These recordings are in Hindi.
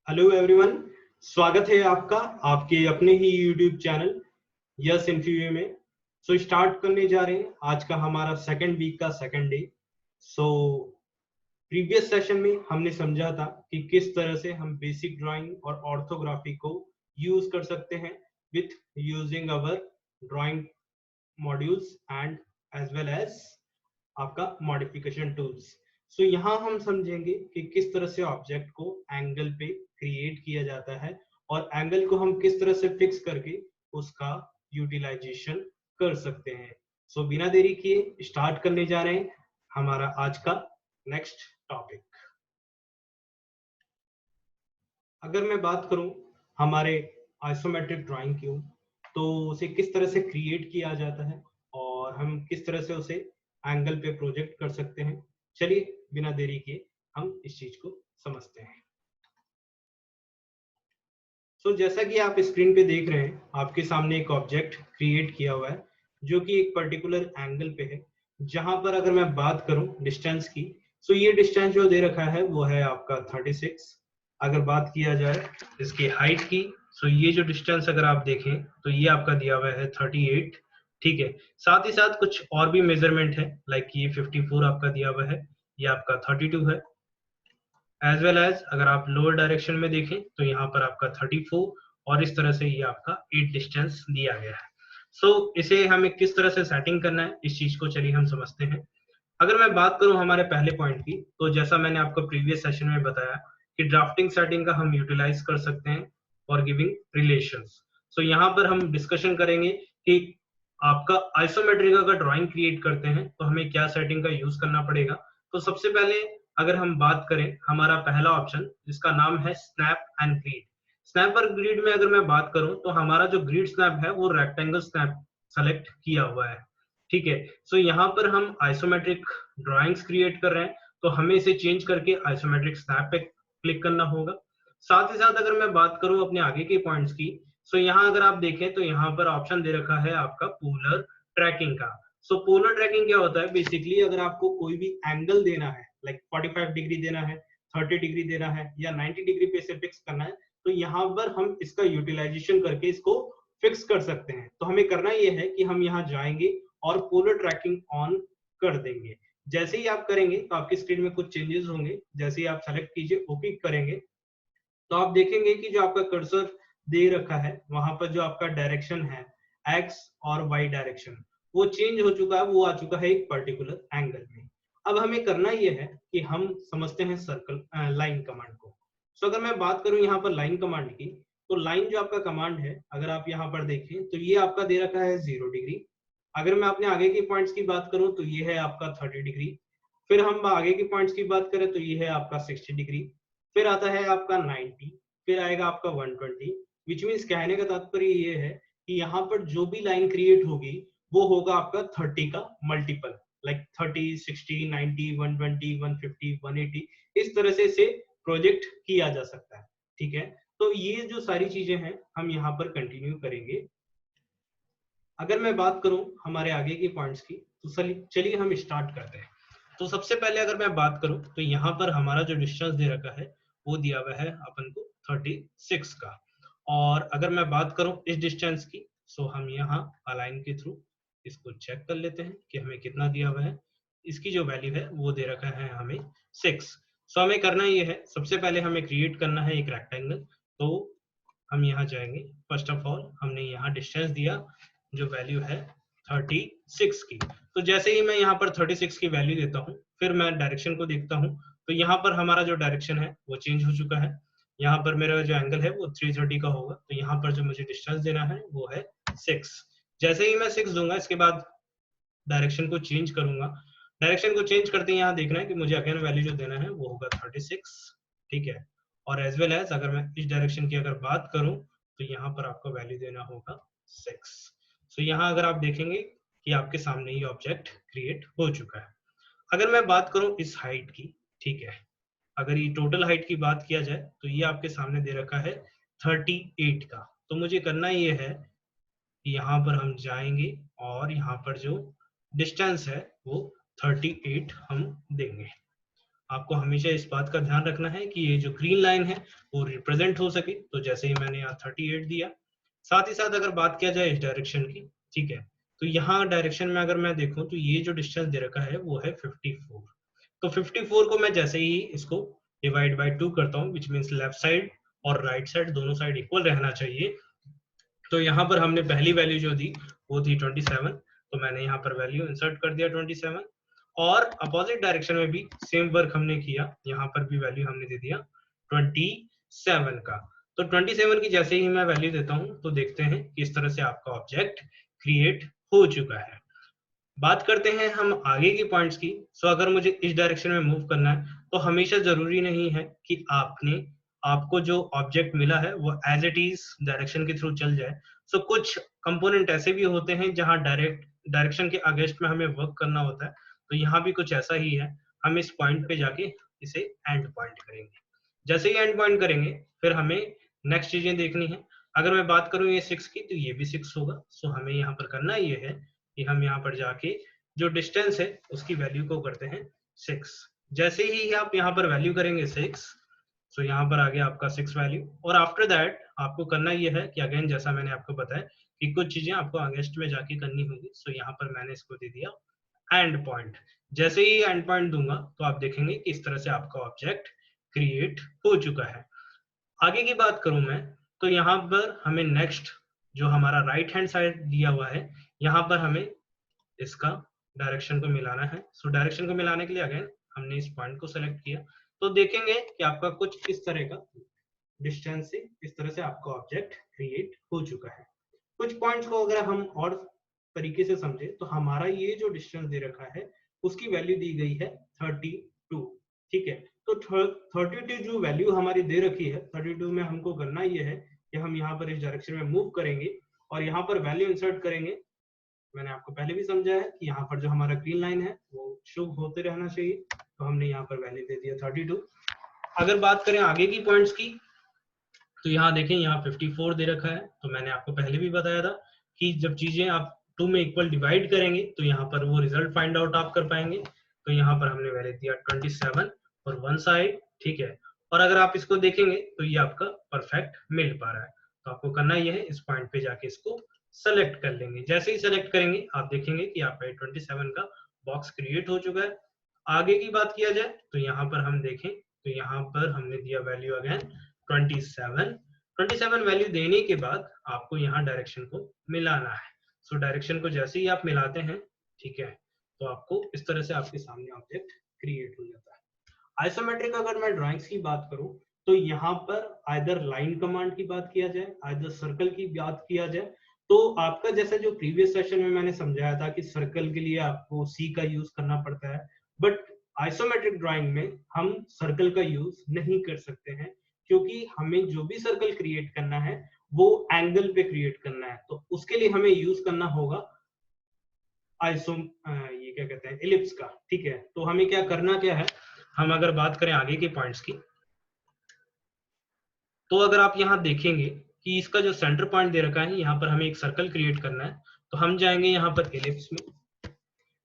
हेलो एवरीवन, स्वागत है आपका आपके अपने ही यूट्यूब चैनल यस इन्फीव्यू में। स्टार्ट करने जा रहे हैं आज का हमारा सेकंड वीक का second day. So previous session में हमने समझा था कि किस तरह से हम बेसिक ड्राइंग और ऑर्थोग्राफी को यूज कर सकते हैं with using our drawing modules and as well as आपका मॉडिफिकेशन टूल्स। यहाँ हम समझेंगे कि किस तरह से ऑब्जेक्ट को एंगल पे क्रिएट किया जाता है और एंगल को हम किस तरह से फिक्स करके उसका यूटिलाइजेशन कर सकते हैं। बिना देरी किए स्टार्ट करने जा रहे हैं हमारा आज का नेक्स्ट टॉपिक। अगर मैं बात करूं हमारे आइसोमेट्रिक ड्राइंग की, तो उसे किस तरह से क्रिएट किया जाता है और हम किस तरह से उसे एंगल पे प्रोजेक्ट कर सकते हैं, चलिए बिना देरी के हम इस चीज को समझते हैं। जैसा कि आप स्क्रीन पे देख रहे हैं, आपके सामने एक ऑब्जेक्ट क्रिएट किया हुआ है जो कि एक पर्टिकुलर एंगल पे है। जहां पर अगर मैं बात करूं डिस्टेंस की, ये डिस्टेंस जो दे रखा है वो है आपका 36। अगर बात किया जाए इसकी हाइट की, ये जो डिस्टेंस अगर आप देखें तो ये आपका दिया हुआ है 38। ठीक है, साथ ही साथ कुछ और भी मेजरमेंट है, लाइक ये 54 आपका दिया हुआ है, ये आपका 32 है। एज वेल एज अगर आप लोअर डायरेक्शन में देखें तो यहाँ पर आपका 34 और इस तरह से ये आपका 8 डिस्टेंस दिया गया है। इसे हमें किस तरह से सेटिंग करना है इस चीज को चलिए हम समझते हैं। अगर मैं बात करूं हमारे पहले पॉइंट की, तो जैसा मैंने आपको प्रीवियस सेशन में बताया कि ड्राफ्टिंग सेटिंग का हम यूटिलाइज कर सकते हैं फॉर गिविंग रिलेशंस। यहाँ पर हम डिस्कशन करेंगे कि आपका आइसोमेट्रिक अगर ड्राइंग क्रिएट करते हैं तो हमें क्या सेटिंग का यूज करना पड़ेगा। तो सबसे पहले अगर हम बात करें हमारा पहला ऑप्शन जिसका नाम है स्नैप एंड ग्रिड। स्नैप और ग्रिड में अगर मैं बात करूं तो हमारा जो ग्रिड स्नैप है वो रेक्टेंगल स्नैप सेलेक्ट किया हुआ है। ठीक है, यहाँ पर हम आइसोमेट्रिक ड्राइंग्स क्रिएट कर रहे हैं तो हमें इसे चेंज करके आइसोमेट्रिक स्नैप पे क्लिक करना होगा। साथ ही साथ अगर मैं बात करूं अपने आगे के पॉइंट्स की, यहाँ अगर आप देखें तो यहाँ पर ऑप्शन दे रखा है आपका पोलर ट्रैकिंग का। पोलर ट्रैकिंग क्या होता है, बेसिकली अगर आपको कोई भी एंगल देना है, लाइक 45 डिग्री देना है, 30 डिग्री देना है या 90 डिग्री पे से फिक्स करना है, तो यहाँ पर हम इसका यूटिलाइजेशन करके इसको फिक्स कर सकते हैं। तो हमें करना यह है कि हम यहाँ जाएंगे और पोलर ट्रैकिंग ऑन कर देंगे। जैसे ही आप करेंगे तो आपकी स्क्रीन में कुछ चेंजेस होंगे। जैसे ही आप सेलेक्ट कीजिए, ओके करेंगे, तो आप देखेंगे कि जो आपका कर्सर दे रखा है वहां पर जो आपका डायरेक्शन है एक्स और वाई डायरेक्शन, वो चेंज हो चुका है, वो आ चुका है एक पर्टिकुलर एंगल में। अब हमें करना ये है कि हम समझते हैं सर्कल लाइन कमांड को। अगर मैं बात करूं यहाँ पर लाइन कमांड की, तो लाइन जो आपका कमांड है अगर आप यहाँ पर देखें तो ये आपका दे रखा है 0 डिग्री। अगर मैं अपने आगे के पॉइंट्स की बात करूं तो ये है आपका 30 डिग्री। फिर हम आगे के पॉइंट्स की बात करें तो ये है आपका 60 डिग्री। फिर आता है आपका 90, फिर आएगा आपका 120। विच मीन्स कहने का तात्पर्य ये है कि यहाँ पर जो भी लाइन क्रिएट होगी वो होगा आपका 30 का मल्टीपल, लाइक 30, 60, 90, 120, 150, 180, इस तरह से इसे प्रोजेक्ट किया जा सकता है। ठीक है, तो ये जो सारी चीजें हैं हम यहाँ पर कंटिन्यू करेंगे। अगर मैं बात करूं हमारे आगे की पॉइंट्स की, तो चलिए हम स्टार्ट करते हैं। तो सबसे पहले अगर मैं बात करूं तो यहाँ पर हमारा जो डिस्टेंस दे रखा है वो दिया हुआ है अपन को 36 का। और अगर मैं बात करूं इस डिस्टेंस की, हम यहाँ अलाइन के थ्रू इसको चेक कर लेते हैं कि हमें कितना दिया हुआ है। इसकी जो वैल्यू है वो दे रखा है हमें 6। हमें करना ये है, सबसे पहले हमें क्रिएट करना है एक रेक्टेंगल। तो हम यहाँ जाएंगे, फर्स्ट ऑफ ऑल हमने यहाँ डिस्टेंस दिया जो वैल्यू है 36 की। तो जैसे ही मैं यहाँ पर 36 की वैल्यू देता हूँ, फिर मैं डायरेक्शन को देखता हूँ, तो यहाँ पर हमारा जो डायरेक्शन है वो चेंज हो चुका है। यहाँ पर मेरा जो एंगल है वो 330 का होगा, तो यहाँ पर जो मुझे डिस्टेंस देना है वो है 6। जैसे ही मैं 6 दूंगा, इसके बाद डायरेक्शन को चेंज करूंगा। डायरेक्शन को चेंज करते ही यहाँ देखना है कि मुझे अगेन वैल्यू जो देना है वो होगा 36। ठीक है, और एज वेल एज अगर मैं इस डायरेक्शन की अगर बात करूं तो यहाँ पर आपको वैल्यू देना होगा 6। यहाँ अगर आप देखेंगे कि आपके सामने ये ऑब्जेक्ट क्रिएट हो चुका है। अगर मैं बात करूं इस हाइट की, ठीक है, अगर ये टोटल हाइट की बात किया जाए तो ये आपके सामने दे रखा है 38 का। तो मुझे करना ये है कि यहाँ पर हम जाएंगे और यहाँ पर जो डिस्टेंस है वो 38 हम देंगे। आपको हमेशा इस बात का ध्यान रखना है कि ये जो ग्रीन लाइन है वो रिप्रेजेंट हो सके। तो जैसे ही मैंने यहाँ 38 दिया, साथ ही साथ अगर बात किया जाए इस डायरेक्शन की, ठीक है, तो यहाँ डायरेक्शन में अगर मैं देखूं तो ये जो डिस्टेंस दे रखा है वो है 54। तो 54 को मैं जैसे ही इसको डिवाइड बाय 2 करता हूँ, विच मीन्स लेफ्ट साइड और राइट साइड दोनों साइड इक्वल रहना चाहिए। तो यहाँ पर हमने पहली वैल्यू जो दी वो थी 27, तो मैंने यहाँ पर वैल्यू इंसर्ट कर दिया 27, और अपोजिट डायरेक्शन में भी सेम वर्क हमने किया, यहाँ पर भी वैल्यू हमने दे दिया 27 का। तो 27 की जैसे ही मैं वैल्यू देता हूँ तो देखते हैं कि इस तरह से आपका ऑब्जेक्ट क्रिएट हो चुका है। बात करते हैं हम आगे की पॉइंट्स की। सो अगर मुझे इस डायरेक्शन में मूव करना है तो हमेशा जरूरी नहीं है कि आपको जो ऑब्जेक्ट मिला है वो एज इट इज डायरेक्शन के थ्रू चल जाए। सो कुछ कंपोनेंट ऐसे भी होते हैं जहां डायरेक्शन के अगेंस्ट में हमें वर्क करना होता है। तो यहाँ भी कुछ ऐसा ही है, हम इस पॉइंट पे जाके इसे एंड पॉइंट करेंगे। जैसे ही एंड पॉइंट करेंगे फिर हमें नेक्स्ट चीजें देखनी है। अगर मैं बात करूं ये 6 की, तो ये भी 6 होगा। सो हमें यहाँ पर करना ये है कि हम यहाँ पर जाके जो डिस्टेंस है उसकी वैल्यू को करते हैं 6। जैसे ही आप यहाँ पर वैल्यू करेंगे 6, सो यहाँ पर आ गया आपका 6 वैल्यू। और आफ्टर दैट आपको करना ये है कि अगेन जैसा मैंने आपको बताया कि कुछ चीजें आपको अगेंस्ट में जाके करनी होगी। सो यहाँ पर मैंने इसको दे दिया एंड पॉइंट। जैसे ही एंड पॉइंट दूंगा तो आप देखेंगे कि इस तरह से आपका ऑब्जेक्ट क्रिएट हो चुका है। आगे की बात करूं मैं, तो यहाँ पर हमें नेक्स्ट जो हमारा राइट हैंड साइड दिया हुआ है, यहाँ पर हमें इसका डायरेक्शन को मिलाना है। सो डायरेक्शन को मिलाने के लिए अगेन हमने इस पॉइंट को सेलेक्ट किया, तो देखेंगे कि आपका कुछ इस तरह का डिस्टेंस से इस तरह से आपका ऑब्जेक्ट क्रिएट हो चुका है। कुछ पॉइंट्स को अगर हम और तरीके से समझे तो हमारा ये जो डिस्टेंस दे रखा है उसकी वैल्यू दी गई है 32, ठीक है। तो 32 जो वैल्यू हमारी दे रखी है, 32 में हमको करना ये है कि हम यहाँ पर इस डायरेक्शन में मूव करेंगे और यहाँ पर वैल्यू इंसर्ट करेंगे। मैंने आपको पहले भी समझाया है कि यहाँ पर जो हमारा ग्रीन लाइन है वो शो होते रहना चाहिए, तो हमने यहाँ पर वैल्यू दे दिया 32। अगर बात करें आगे की पॉइंट्स की, तो यहाँ देखें यहाँ 54 दे रखा है। तो मैंने आपको पहले भी बताया था कि जब चीजें आप 2 में इक्वल डिवाइड करेंगे तो यहाँ पर वो रिजल्ट फाइंड आउट आप कर पाएंगे। तो यहाँ पर हमने वैल्यू दिया 27 और वन साइड, ठीक है। और अगर आप इसको देखेंगे तो ये आपका परफेक्ट मिल पा रहा है। तो आपको करना ये है, इस पॉइंट पे जाके इसको सेलेक्ट कर लेंगे। जैसे ही सेलेक्ट करेंगे आप देखेंगे कि आपका 27 का बॉक्स क्रिएट हो चुका है। आगे की बात किया जाए तो यहाँ पर हम देखें तो यहाँ पर हमने दिया वैल्यू अगेन 27 वैल्यू देने के बाद आपको यहाँ डायरेक्शन को मिलाना है। सो डायरेक्शन को जैसे ही आप मिलाते हैं, ठीक है, तो आपको इस तरह से आपके सामने ऑब्जेक्ट क्रिएट हो जाता है। आइसोमेट्रिक अगर मैं ड्राइंग्स की बात करूं तो यहाँ पर आइदर लाइन कमांड की बात किया जाए, आइदर सर्कल की बात किया जाए, तो आपका जैसा जो प्रीवियस सेशन में मैंने समझाया था कि सर्कल के लिए आपको सी का यूज करना पड़ता है, बट आइसोमेट्रिक ड्राइंग में हम सर्कल का यूज नहीं कर सकते हैं, क्योंकि हमें जो भी सर्कल क्रिएट करना है वो एंगल पे क्रिएट करना है। तो उसके लिए हमें यूज करना होगा ये क्या कहते हैं, इलिप्स का, ठीक है। तो हमें क्या है, हम अगर बात करें आगे के पॉइंट्स की, तो अगर आप यहाँ देखेंगे कि इसका जो सेंटर पॉइंट दे रखा है, यहाँ पर हमें एक सर्कल क्रिएट करना है। तो हम जाएंगे यहाँ पर इलिप्स में,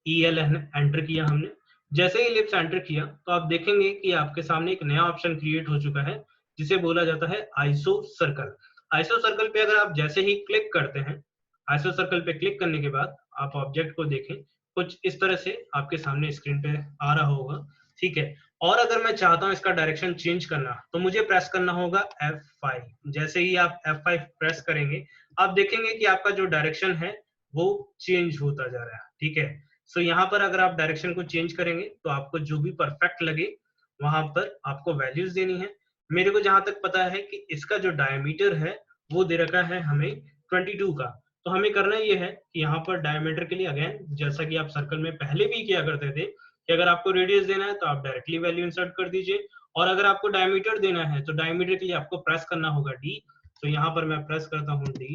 EL एंटर किया हमने। जैसे ही इलिप्स एंटर किया तो आप देखेंगे कि आपके सामने एक नया ऑप्शन क्रिएट हो चुका है जिसे बोला जाता है आइसो सर्कल। आइसो सर्कल पे अगर आप जैसे ही क्लिक करते हैं, आइसो सर्कल पे क्लिक करने के बाद आप ऑब्जेक्ट को देखें, कुछ इस तरह से आपके सामने स्क्रीन पे आ रहा होगा, ठीक है। और अगर मैं चाहता हूं इसका डायरेक्शन चेंज करना, तो मुझे प्रेस करना होगा F5। जैसे ही आप F5 प्रेस करेंगे आप देखेंगे कि आपका जो डायरेक्शन है वो चेंज होता जा रहा है, ठीक है। सो यहाँ पर अगर आप डायरेक्शन को चेंज करेंगे तो आपको जो भी परफेक्ट लगे वहां पर आपको वैल्यूज देनी है। मेरे को जहां तक पता है कि इसका जो डायमीटर है वो दे रखा है हमें 22 का। तो हमें करना ये है कि यहाँ पर डायमीटर के लिए अगेन जैसा कि आप सर्कल में पहले भी किया करते थे कि अगर आपको रेडियस देना है तो आप डायरेक्टली वैल्यू इंसर्ट कर दीजिए, और अगर आपको डायमीटर देना है तो डायमीटर के लिए आपको प्रेस करना होगा D। तो यहाँ पर मैं प्रेस करता हूँ D।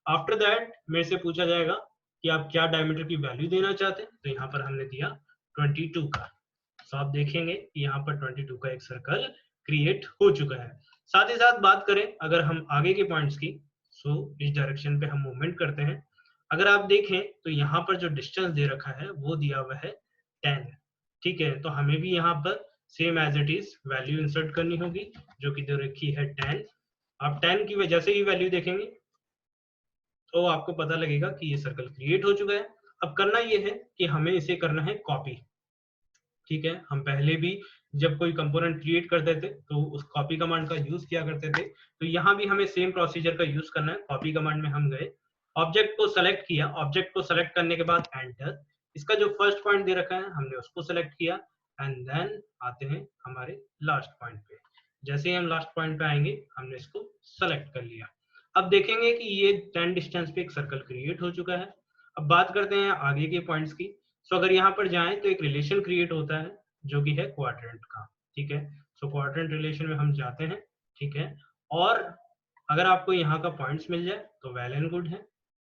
आफ्टर दैट मेरे से पूछा जाएगा कि आप क्या डायमीटर की वैल्यू देना चाहते हैं, तो यहाँ पर हमने दिया 22 का। तो आप देखेंगे कि यहाँ पर 22 का एक सर्कल क्रिएट हो चुका है। साथ ही साथ बात करें अगर हम आगे के पॉइंट्स की, सो इस डायरेक्शन पे हम मूवमेंट करते हैं। अगर आप देखें तो यहाँ पर जो डिस्टेंस दे रखा है वो दिया हुआ है 10, ठीक है। तो हमें भी यहाँ पर same as it is value insert करनी होगी जो कि दे रखी है 10। आप 10 की वजह से ही वैल्यू देखेंगे तो आपको पता लगेगा कि ये सर्कल क्रिएट हो चुका है। अब करना ये है कि हमें इसे करना है कॉपी। ठीक है, हम पहले भी जब कोई कंपोनेंट क्रिएट करते थे तो उस कॉपी कमांड का यूज किया करते थे, तो यहाँ भी हमें सेम प्रोसीजर का यूज करना है। कॉपी कमांड में हम गए, ऑब्जेक्ट को सेलेक्ट किया, ऑब्जेक्ट को सेलेक्ट करने के बाद एंटर, इसका जो फर्स्ट पॉइंट दे रखा है हमने उसको सेलेक्ट किया एंड देन आते हैं हमारे लास्ट पॉइंट पे। जैसे ही हम लास्ट पॉइंट पे आएंगे हमने इसको सेलेक्ट कर लिया। अब देखेंगे कि ये 10 डिस्टेंस पे एक सर्कल क्रिएट हो चुका है। अब बात करते हैं आगे के पॉइंट्स की। सो अगर यहाँ पर जाएं तो एक रिलेशन क्रिएट होता है जो कि है क्वाड्रेंट का। ठीक है, सो क्वाड्रेंट रिलेशन में हम जाते हैं। ठीक है, और अगर आपको यहाँ का पॉइंट्स मिल जाए तो वेल एंड गुड है।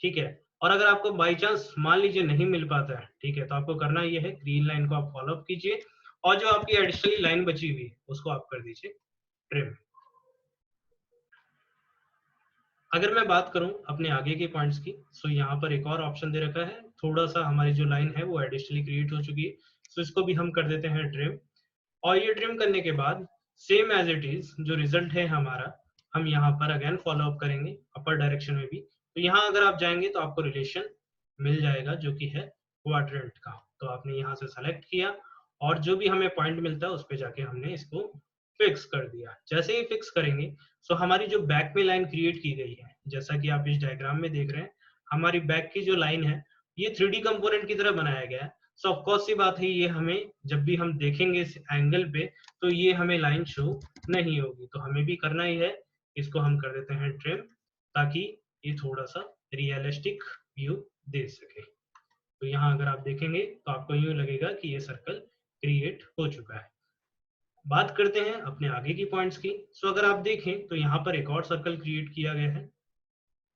ठीक है, और अगर आपको बाई चांस मान लीजिए नहीं मिल पाता है, ठीक है, तो आपको करना ये है ग्रीन लाइन को आप फॉलो अप कीजिए और जो आपकी एडिशनली लाइन बची हुई है उसको आप कर दीजिए ट्रिम। अगर मैं बात करूं अपने आगे के पॉइंट्स की, सो यहाँ पर एक और ऑप्शन दे रखा है, थोड़ा सा हमारी जो लाइन है वो एडिशनली क्रिएट हो चुकी है, सो इसको भी हम कर देते हैं ट्रिम। और ये ट्रिम करने के बाद सेम एज इट इज जो रिजल्ट है हमारा, हम यहाँ पर अगेन फॉलो अप करेंगे अपर डायरेक्शन में भी। तो यहाँ अगर आप जाएंगे तो आपको रिलेशन मिल जाएगा जो कि है क्वाड्रेंट का। तो आपने यहाँ से सेलेक्ट किया और जो भी हमें पॉइंट मिलता है उस पर जाके हमने इसको फिक्स कर दिया। जैसे ही फिक्स करेंगे सो हमारी जो बैक में लाइन क्रिएट की गई है, जैसा कि आप इस डायग्राम में देख रहे हैं, हमारी बैक की जो लाइन है ये 3D कंपोनेंट की तरह बनाया गया है। सो ऑफ कोर्स सी बात है, ये हमें जब भी हम देखेंगे इस एंगल पे तो ये हमें लाइन शो नहीं होगी, तो हमें भी करना ही है, इसको हम कर देते हैं ट्रिम ताकि ये थोड़ा सा रियलिस्टिक व्यू दे सके। तो यहाँ अगर आप देखेंगे तो आपको यूं लगेगा कि ये सर्कल क्रिएट हो चुका है। बात करते हैं अपने आगे की पॉइंट्स की। सो अगर आप देखें तो यहाँ पर एक और सर्कल क्रिएट किया गया है।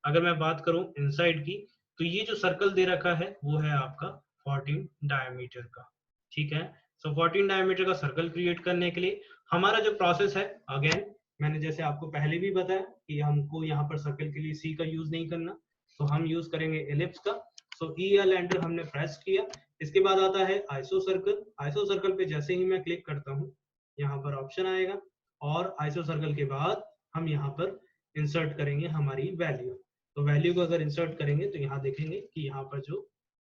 अगर मैं बात करूं इनसाइड की, तो ये जो सर्कल दे रखा है वो है आपका 14 डायमीटर का। ठीक है, सो 14 डायमीटर का सर्कल क्रिएट करने के लिए हमारा जो प्रोसेस है, अगेन मैंने जैसे आपको पहले भी बताया कि हमको यहाँ पर सर्कल के लिए सी का यूज नहीं करना, तो हम यूज करेंगे एलिप्स का। सो ई एल एंटर हमने प्रेस किया। इसके बाद आता है आइसो सर्कल। आइसो सर्कल पे जैसे ही मैं क्लिक करता हूँ यहाँ पर ऑप्शन आएगा और आइसो सर्कल के बाद हम यहाँ पर इंसर्ट करेंगे हमारी वैल्यू। तो वैल्यू को अगर इंसर्ट करेंगे तो यहाँ देखेंगे कि यहाँ पर जो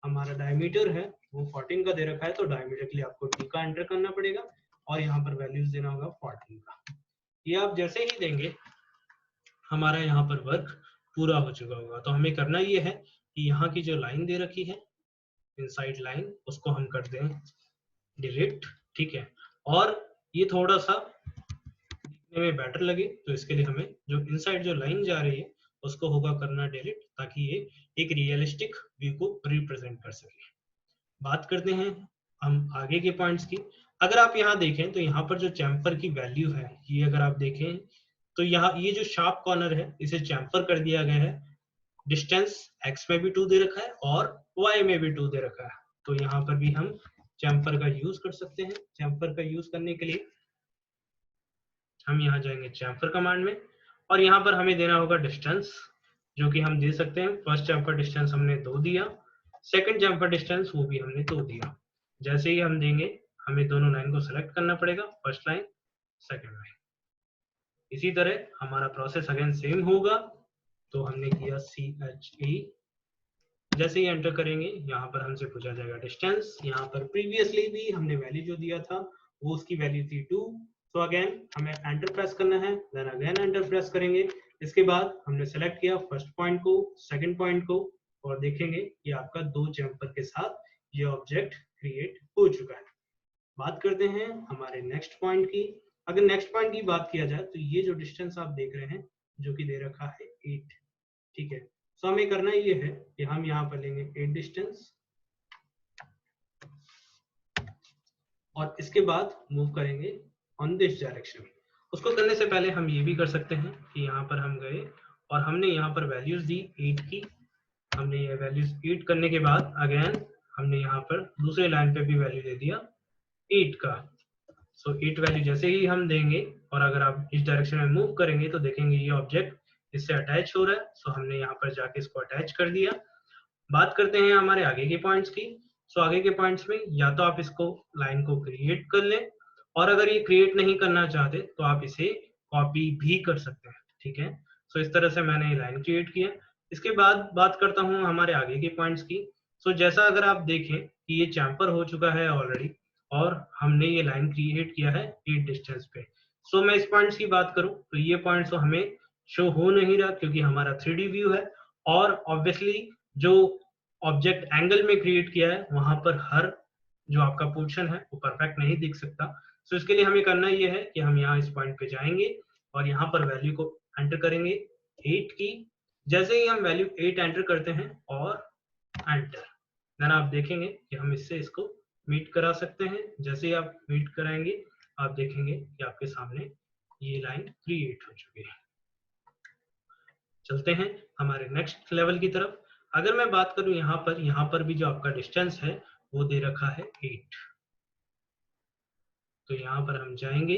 हमारा डायमीटर है वो 14 का दे रखा है, तो डायमीटर के लिए आपको डी का एंटर करना पड़ेगा और यहाँ पर वैल्यूज देना होगा 14 का। ये आप जैसे ही देंगे हमारा यहाँ पर वर्क पूरा हो चुका होगा। तो हमें करना ये है कि यहाँ की जो लाइन दे रखी है इनसाइड लाइन, उसको हम कर दें डिलीट। ठीक है, और ये थोड़ा सा दिखने में बेटर लगे तो इसके लिए हमें जो इनसाइड जो लाइन जा रही है उसको होगा करना डिलीट, ताकि ये एक रियलिस्टिक व्यू को रिप्रेजेंट कर सके। बात करते हैं हम आगे के पॉइंट्स की। अगर आप यहाँ देखें तो यहाँ पर जो चैम्फर की वैल्यू है, ये अगर आप देखें तो यहाँ ये जो शार्प कॉर्नर है इसे चैम्फर कर दिया गया है। डिस्टेंस x में भी 2 दे रखा है और y में भी 2 दे रखा है, तो यहाँ पर भी हम चैम्फर का यूज कर सकते हैं। चैम्फर का यूज करने के लिए हम यहाँ जाएंगे चैम्फर कमांड में और यहाँ पर हमें देना होगा डिस्टेंस, जो कि हम दे सकते हैं। फर्स्ट चैम्फर डिस्टेंस हमने 2 दिया, सेकंड चैम्फर डिस्टेंस वो भी हमने 2 दिया। जैसे ही हम देंगे हमें दोनों लाइन को सेलेक्ट करना पड़ेगा, फर्स्ट लाइन सेकंड लाइन। इसी तरह हमारा प्रोसेस अगेन सेम होगा। तो हमने किया CHE, जैसे ही एंटर करेंगे यहाँ पर हमसे पूछा जाएगा डिस्टेंस। यहाँ पर प्रीवियसली भी हमने वैल्यू जो दिया था वो उसकी वैल्यू थी 2। तो अगेन हमें एंटर प्रेस करना है, देन अगेन एंटर प्रेस करेंगे। इसके बाद हमने सेलेक्ट किया फर्स्ट पॉइंट को, सेकंड पॉइंट को, और देखेंगे कि आपका 2 चैम्फर के साथ ये ऑब्जेक्ट क्रिएट हो चुका है। बात करते हैं हमारे नेक्स्ट पॉइंट की। अगर नेक्स्ट पॉइंट की बात किया जाए तो ये जो डिस्टेंस आप देख रहे हैं जो कि दे रखा है 8। ठीक है, सो हमें करना ये है कि हम यहाँ पर लेंगे 8 डिस्टेंस और इसके बाद मूव करेंगे ऑन दिस डायरेक्शन। उसको करने से पहले हम ये भी कर सकते हैं कि यहाँ पर हम गए और हमने यहाँ पर वैल्यूज दी 8 की। हमने ये वैल्यूज 8 करने के बाद अगेन हमने यहाँ पर दूसरे लाइन पे भी वैल्यू दे दिया 8 का। सो 8 वैल्यू जैसे ही हम देंगे और अगर आप इस डायरेक्शन में मूव करेंगे तो देखेंगे ये ऑब्जेक्ट इससे अटैच हो रहा है। सो हमने यहाँ पर जाके इसको अटैच कर दिया। बात करते हैं हमारे आगे के पॉइंट्स की। सो आगे के पॉइंट्स में या तो आप इसको लाइन को क्रिएट कर लें और अगर ये क्रिएट नहीं करना चाहते तो आप इसे कॉपी भी कर सकते हैं, ठीक है। सो इस तरह से मैंने ये लाइन क्रिएट किया। इसके बाद बात करता हूँ हमारे आगे के पॉइंट्स की। सो जैसा अगर आप देखें कि ये चैम्पर हो चुका है ऑलरेडी और हमने ये लाइन क्रिएट किया है 8 डिस्टेंस पे। सो मैं इस पॉइंट्स की बात करूं तो ये पॉइंट्स तो हमें शो हो नहीं रहा क्योंकि हमारा 3D व्यू है, और ऑब्वियसली जो ऑब्जेक्ट एंगल में क्रिएट किया है वहां पर हर जो आपका पोर्शन है वो परफेक्ट नहीं दिख सकता। सो इसके लिए हमें करना ये है कि हम यहाँ इस पॉइंट पे जाएंगे और यहाँ पर वैल्यू को एंटर करेंगे 8 की। जैसे ही हम वैल्यू 8 एंटर करते हैं और एंटर, देन आप देखेंगे कि हम इससे इसको मीट करा सकते हैं। जैसे ही आप मीट कराएंगे आप देखेंगे कि आपके सामने ये लाइन क्रिएट हो चुकी है। चलते हैं हमारे नेक्स्ट लेवल की तरफ। अगर मैं बात करूं यहाँ पर भी जो आपका डिस्टेंस है वो दे रखा है 8। तो यहाँ पर हम जाएंगे,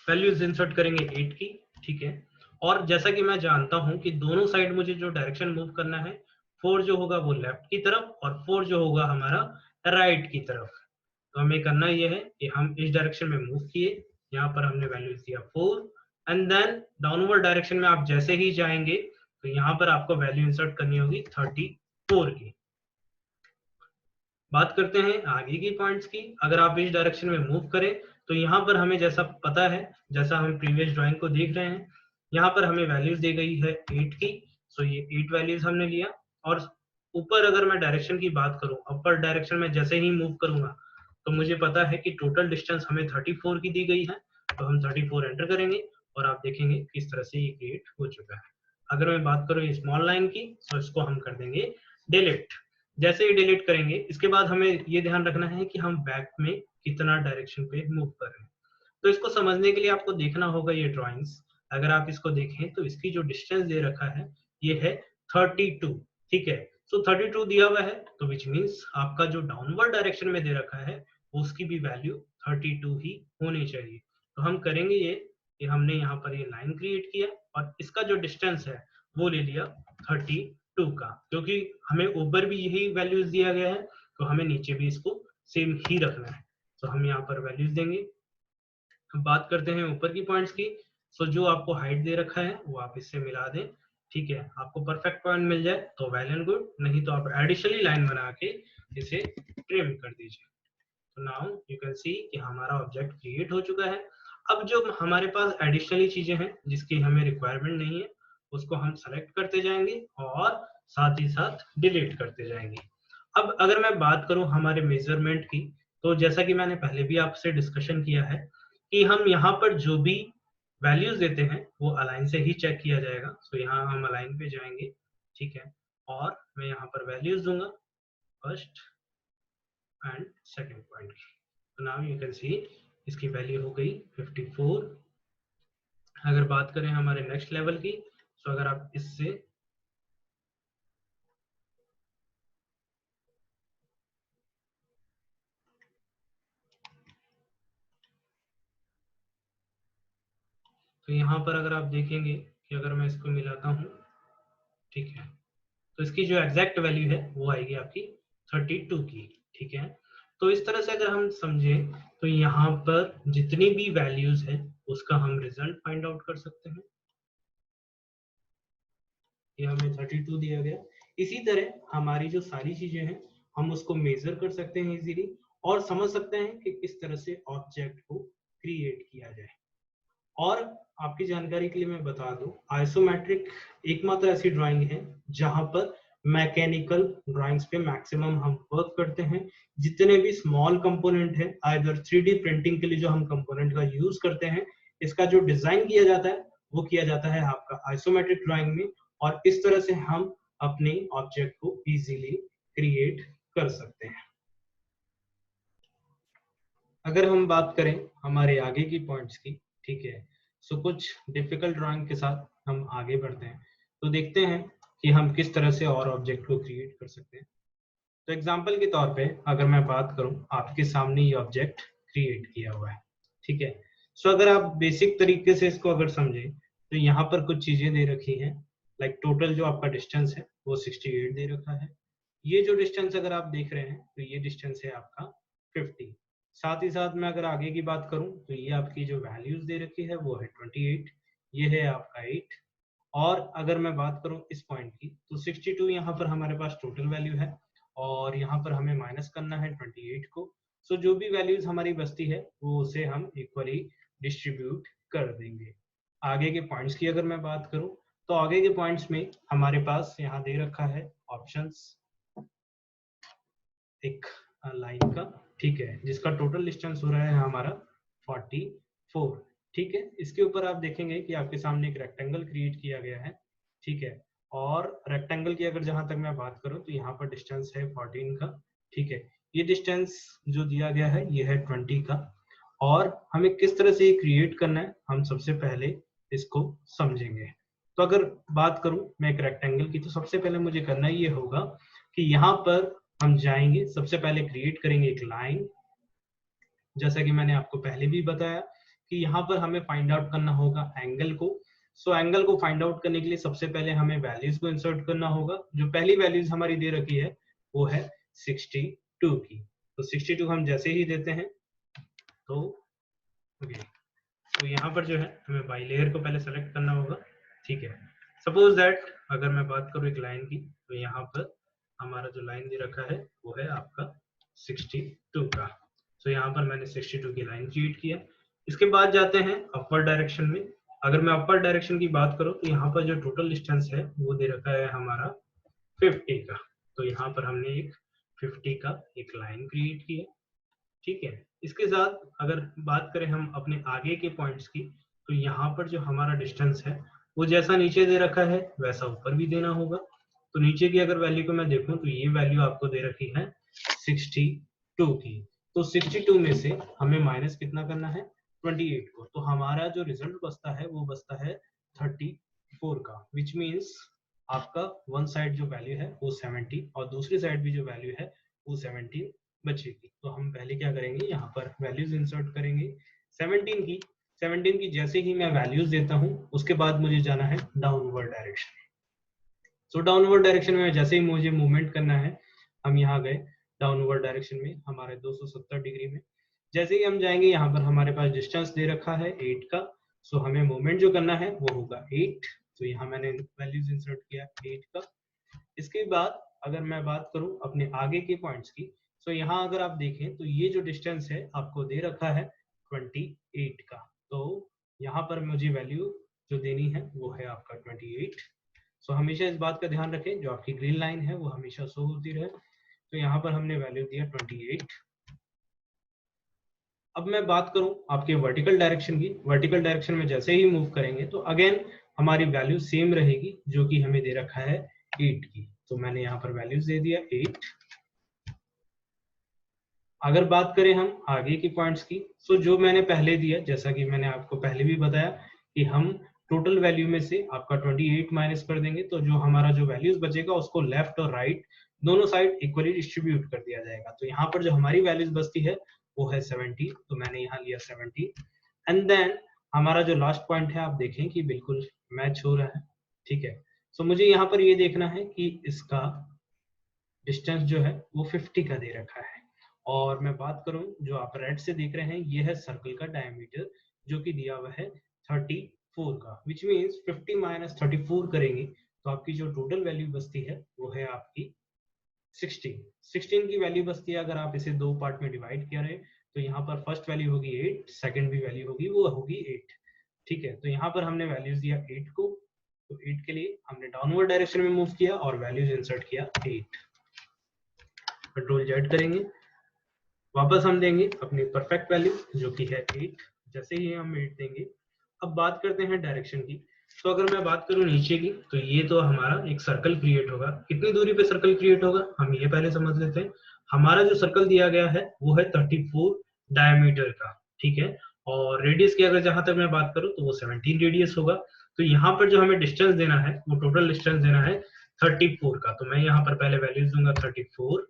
वैल्यूज इंसर्ट करेंगे 8 की, ठीक है। और जैसा कि मैं जानता हूं कि दोनों साइड मुझे जो डायरेक्शन मूव करना है, 4 जो होगा वो लेफ्ट की तरफ और 4 जो होगा हमारा राइट की तरफ। तो हमें करना ये है कि हम इस डायरेक्शन में मूव किए, यहाँ पर हमने वैल्यूज दिया 4, एंड देन डाउनवर्ड डायरेक्शन में आप जैसे ही जाएंगे तो यहाँ पर आपको वैल्यू इंसर्ट करनी होगी 34 की। बात करते हैं आगे की पॉइंट्स की। अगर आप इस डायरेक्शन में मूव करें तो यहाँ पर हमें जैसा पता है, जैसा हम प्रीवियस ड्राइंग को देख रहे हैं, यहाँ पर हमें वैल्यूज दी गई है 8 की। सो ये 8 वैल्यूज हमने लिया। और ऊपर अगर मैं डायरेक्शन की बात करूं, अपर डायरेक्शन में जैसे ही मूव करूंगा तो मुझे पता है कि टोटल डिस्टेंस हमें 34 की दी गई है। तो हम 34 एंटर करेंगे और आप देखेंगे किस तरह से ये क्रिएट हो चुका है। अगर मैं बात करूं स्मॉल लाइन की तो इसको हम कर देंगे डिलीट। जैसे ही डिलीट करेंगे इसके बाद हमें ये ध्यान रखना है कि हम बैक में कितना डायरेक्शन पे मूव कर रहे हैं। तो इसको समझने के लिए आपको देखना होगा ये ड्राइंग्स। अगर आप इसको देखें तो इसकी जो डिस्टेंस दे रखा है ये है 32, ठीक है। सो 32 दिया हुआ है तो विच मीन्स आपका जो डाउनवर्ड डायरेक्शन में दे रखा है उसकी भी वैल्यू 32 ही होनी चाहिए। तो हम करेंगे ये कि हमने यहाँ पर ये लाइन क्रिएट किया और इसका जो डिस्टेंस है वो ले लिया 32 का, क्योंकि हमें ऊपर भी यही वैल्यूज दिया गया है तो हमें नीचे भी इसको सेम ही रखना है। तो हम यहाँ पर वैल्यूज देंगे। हम बात करते हैं ऊपर की पॉइंट्स की। सो जो आपको हाइट दे रखा है वो आप इससे मिला दें, ठीक है। आपको परफेक्ट पॉइंट मिल जाए तो वेल एंड गुड, नहीं तो आप एडिशनली लाइन बना के इसे ट्रिम कर दीजिए। तो नाउ यू कैन सी कि हमारा ऑब्जेक्ट क्रिएट हो चुका है। अब जो हमारे पास एडिशनली चीजें हैं जिसकी हमें रिक्वायरमेंट नहीं है उसको हम सेलेक्ट करते जाएंगे और साथ ही साथ डिलीट करते जाएंगे। अब अगर मैं बात करूं हमारे मेजरमेंट की, तो जैसा कि मैंने पहले भी आपसे डिस्कशन किया है कि हम यहाँ पर जो भी वैल्यूज देते हैं वो अलाइन से ही चेक किया जाएगा। सो यहाँ हम अलाइन पे जाएंगे, ठीक है, और मैं यहाँ पर वैल्यूज दूंगा फर्स्ट एंड सेकंड पॉइंट की। तो नाउ यू कैन सी इसकी वैल्यू हो गई 54। अगर बात करें हमारे नेक्स्ट लेवल की, तो अगर आप इससे तो यहाँ पर अगर आप देखेंगे कि अगर मैं इसको मिलाता हूँ, ठीक है, तो इसकी जो एग्जैक्ट वैल्यू है वो आएगी आपकी 32 की, ठीक है। तो इस तरह से अगर हम समझें तो यहाँ पर जितनी भी वैल्यूज है उसका हम रिजल्ट फाइंड आउट कर सकते हैं। ये हमें 32 दिया गया। इसी तरह हमारी जो सारी चीजें हैं हम उसको मेजर कर सकते हैं इजीली और समझ सकते हैं कि किस तरह से ऑब्जेक्ट को क्रिएट किया जाए। और आपकी जानकारी के लिए मैं बता दूं, आइसोमेट्रिक एकमात्र ऐसी ड्राइंग है जहां पर मैकेनिकल ड्राइंग्स पे मैक्सिमम हम वर्क करते हैं। जितने भी स्मॉल कंपोनेंट है आइदर 3D प्रिंटिंग के लिए जो हम कंपोनेंट का यूज करते हैं, इसका जो डिजाइन किया जाता है वो किया जाता है आपका आइसोमेट्रिक ड्राइंग में, और इस तरह से हम अपने ऑब्जेक्ट को इजीली क्रिएट कर सकते हैं। अगर हम बात करें हमारे आगे की पॉइंट्स की, ठीक है, सो कुछ डिफिकल्ट ड्राइंग के साथ हम आगे बढ़ते हैं। तो देखते हैं कि हम किस तरह से और ऑब्जेक्ट को क्रिएट कर सकते हैं। तो एग्जांपल के तौर पे अगर मैं बात करूं, आपके सामने ये ऑब्जेक्ट क्रिएट किया हुआ है, ठीक है। सो अगर आप बेसिक तरीके से इसको अगर समझें तो यहाँ पर कुछ चीजें दे रखी हैं, लाइक टोटल जो आपका डिस्टेंस है वो 68 दे रखा है। ये जो डिस्टेंस अगर आप देख रहे हैं तो ये डिस्टेंस है आपका 50। साथ ही साथ मैं अगर आगे की बात करूं तो ये आपकी जो वैल्यूज दे रखी है वो है 28, ये है आपका 8। और अगर मैं बात करूं इस पॉइंट की तो 62 यहाँ पर हमारे पास टोटल वैल्यू है और यहाँ पर हमें माइनस करना है 28 को। सो जो भी वैल्यूज हमारी बचती है वो उसे हम इक्वली डिस्ट्रीब्यूट कर देंगे। आगे के पॉइंट्स की अगर मैं बात करूं तो आगे के पॉइंट्स में हमारे पास यहाँ दे रखा है ऑप्शंस एक लाइन का, ठीक है, जिसका टोटल डिस्टेंस हो रहा है हमारा 44। ठीक है, इसके ऊपर आप देखेंगे कि आपके सामने एक रेक्टेंगल क्रिएट किया गया है, ठीक है, और रेक्टेंगल की अगर जहां तक मैं बात करूं तो यहाँ पर डिस्टेंस है 14 का, ठीक है। ये डिस्टेंस जो दिया गया है ये है 20 का। और हमें किस तरह से ये क्रिएट करना है हम सबसे पहले इसको समझेंगे। तो अगर बात करूं मैं एक रेक्टेंगल की, तो सबसे पहले मुझे करना ये होगा कि यहाँ पर हम जाएंगे, सबसे पहले क्रिएट करेंगे एक लाइन, जैसा कि मैंने आपको पहले भी बताया कि यहाँ पर हमें फाइंड आउट करना होगा एंगल को। सो एंगल को फाइंड आउट करने के लिए सबसे पहले हमें वैल्यूज को इंसर्ट करना होगा। जो पहली वैल्यूज हमारी दे रखी है वो है 62 की। तो 62 हम जैसे ही देते हैं तो ओके, तो यहाँ पर जो है हमें बाई लेयर को पहले सेलेक्ट करना होगा, ठीक है। सपोज दैट अगर मैं बात करूँ एक लाइन की, तो यहाँ पर हमारा जो लाइन दे रखा है वो है आपका 62 का। तो यहाँ पर मैंने 62 की लाइन क्रिएट किया। इसके बाद जाते हैं अपवर्ड डायरेक्शन में। अगर मैं अपवर्ड डायरेक्शन की बात करूँ तो यहाँ पर जो टोटल डिस्टेंस है वो दे रखा है हमारा 50 का। तो यहाँ पर हमने एक 50 का एक लाइन क्रिएट किया, ठीक है। इसके साथ अगर बात करें हम अपने आगे के पॉइंट्स की, तो यहाँ पर जो हमारा डिस्टेंस है वो जैसा नीचे दे रखा है वैसा ऊपर भी देना होगा। तो नीचे की अगर वैल्यू को मैं देखूं तो ये वैल्यू आपको दे रखी है 62 की। तो 62 में से हमें माइनस कितना करना है 28 को। तो हमारा जो रिजल्ट बचता है वो बचता है 34 का, विच मीन्स आपका वन साइड जो वैल्यू है वो 70 और दूसरी साइड भी जो वैल्यू है वो 70 बचेगी। तो हम पहले क्या करेंगे, यहाँ पर वैल्यूज इंसर्ट करेंगे 17 की जैसे ही मैं वैल्यूज देता हूँ उसके बाद मुझे जाना है डाउनवर्ड डायरेक्शन। सो डाउनवर्ड डायरेक्शन में जैसे ही मुझे मूवमेंट करना है, हम यहाँ गए डाउनवर्ड डायरेक्शन में हमारे 270 डिग्री में। जैसे ही हम जाएंगे यहाँ पर हमारे पास डिस्टेंस दे रखा है 8 का। सो हमें मूवमेंट जो करना है वो होगा 8। तो यहाँ मैंने वैल्यूज इंसर्ट किया 8 का। इसके बाद अगर मैं बात करूं अपने आगे के पॉइंट्स की, तो यहाँ अगर आप देखें तो ये जो डिस्टेंस है आपको दे रखा है 28 का। तो यहाँ पर मुझे वैल्यू जो देनी है वो है आपका 28। सो हमेशा इस बात का ध्यान रखें जो आपकी ग्रीन लाइन है वो हमेशा शो होती रहे। तो यहाँ पर हमने वैल्यू दिया 28। अब मैं बात करूं आपके वर्टिकल डायरेक्शन की, वर्टिकल डायरेक्शन में जैसे ही मूव करेंगे तो अगेन हमारी वैल्यू सेम रहेगी जो कि हमें दे रखा है 8 की। तो मैंने यहाँ पर वैल्यूज दे दिया 8। अगर बात करें हम आगे की पॉइंट्स की, तो जो मैंने पहले दिया, जैसा कि मैंने आपको पहले भी बताया कि हम टोटल वैल्यू में से आपका 28 माइनस कर देंगे, तो जो हमारा जो वैल्यूज बचेगा उसको लेफ्ट और राइट दोनों साइड इक्वली डिस्ट्रीब्यूट कर दिया जाएगा। तो यहाँ पर जो हमारी वैल्यूज बचती है वो है 70। तो मैंने यहाँ लिया 70 एंड देन हमारा जो लास्ट पॉइंट है आप देखें कि बिल्कुल मैच हो रहा है, ठीक है। सो मुझे यहाँ पर ये देखना है कि इसका डिस्टेंस जो है वो 50 का दे रखा है। और मैं बात करूं जो आप रेड से देख रहे हैं ये है सर्कल का डायमीटर जो कि दिया हुआ है 34 का, विच मीन्स 50 माइनस 34 करेंगे तो आपकी जो टोटल वैल्यू बचती है वो है आपकी 16 की वैल्यू बचती है। अगर आप इसे दो पार्ट में डिवाइड करें तो यहाँ पर फर्स्ट वैल्यू होगी 8, सेकंड भी वैल्यू होगी वो होगी 8, ठीक है। तो यहाँ पर हमने वैल्यूज दिया 8 को, तो 8 के लिए हमने डाउनवर्ड डायरेक्शन में मूव किया और वैल्यूज इंसर्ट किया 8। कंट्रोल जेड करेंगे, वापस हम देंगे अपनी परफेक्ट वैल्यू जो कि है 8। जैसे ही हम 8 देंगे, अब बात करते हैं डायरेक्शन की। तो अगर मैं बात करूं नीचे की, तो ये तो हमारा एक सर्कल क्रिएट होगा। कितनी दूरी पे सर्कल क्रिएट होगा हम ये पहले समझ लेते हैं। हमारा जो सर्कल दिया गया है वो है 34 डायमीटर का, ठीक है। और रेडियस की अगर जहां तक मैं बात करूं तो वो 17 रेडियस होगा। तो यहाँ पर जो हमें डिस्टेंस देना है वो टोटल डिस्टेंस देना है 34 का। तो मैं यहाँ पर पहले वैल्यूज दूंगा 34